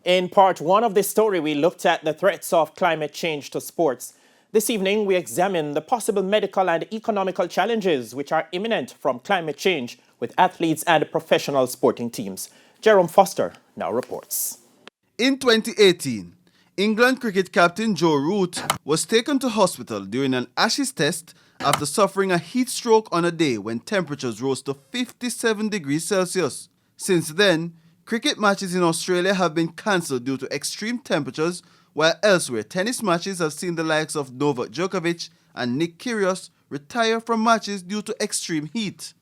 In part one of this story, we looked at the threats of climate change to sports. This evening, we examine the possible medical and economical challenges which are imminent from climate change with athletes and professional sporting teams. Jerome Foster now reports. In 2018, England cricket captain Joe Root was taken to hospital during an Ashes test after suffering a heat stroke on a day when temperatures rose to 57 degrees Celsius. Since then, cricket matches in Australia have been cancelled due to extreme temperatures, while elsewhere tennis matches have seen the likes of Novak Djokovic and Nick Kyrgios retire from matches due to extreme heat.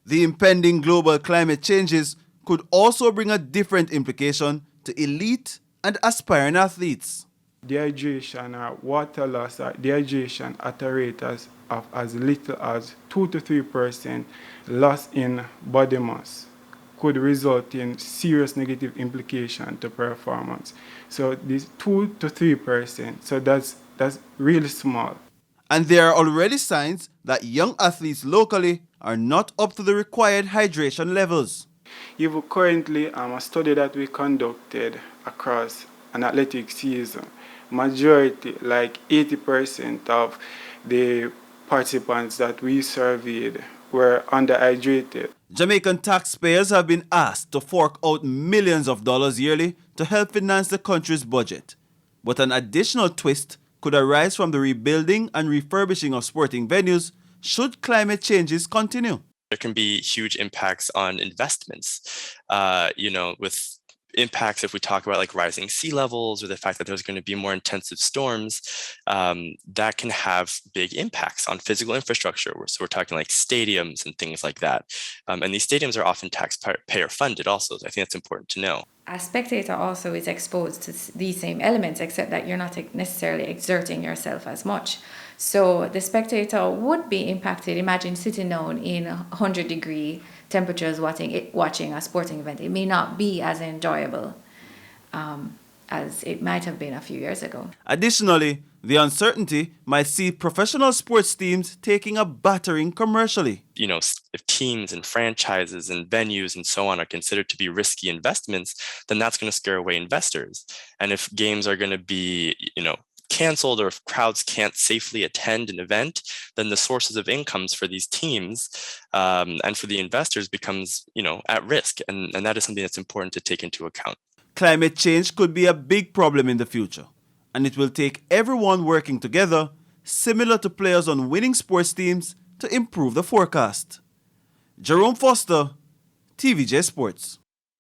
The impending global climate changes could also bring a different implication to elite and aspiring athletes. Dehydration or water loss or dehydration at a rate of as little as 2 to 3% loss in body mass could result in serious negative implication to performance. So this 2 to 3%, so that's really small. And there are already signs that young athletes locally are not up to the required hydration levels. Even currently, a study that we conducted across an athletic season, majority, like 80% of the participants that we surveyed were underhydrated. Jamaican taxpayers have been asked to fork out millions of dollars yearly to help finance the country's budget. But an additional twist could arise from the rebuilding and refurbishing of sporting venues should climate changes continue. There can be huge impacts on investments, with impacts if we talk about like rising sea levels or the fact that there's going to be more intensive storms, that can have big impacts on physical infrastructure. So we're talking like stadiums and things like that. And these stadiums are often taxpayer funded also. So I think that's important to know. A spectator also is exposed to these same elements, except that you're not necessarily exerting yourself as much. So the spectator would be impacted. Imagine sitting down in 100-degree temperatures watching a sporting event. It may not be as enjoyable as it might have been a few years ago. Additionally, the uncertainty might see professional sports teams taking a battering commercially. If teams and franchises and venues and so on are considered to be risky investments, then that's going to scare away investors. And if games are going to be, canceled, or if crowds can't safely attend an event, then the sources of incomes for these teams and for the investors becomes, at risk. And that is something that's important to take into account. Climate change could be a big problem in the future, and it will take everyone working together, similar to players on winning sports teams, to improve the forecast. Jerome Foster, TVJ Sports.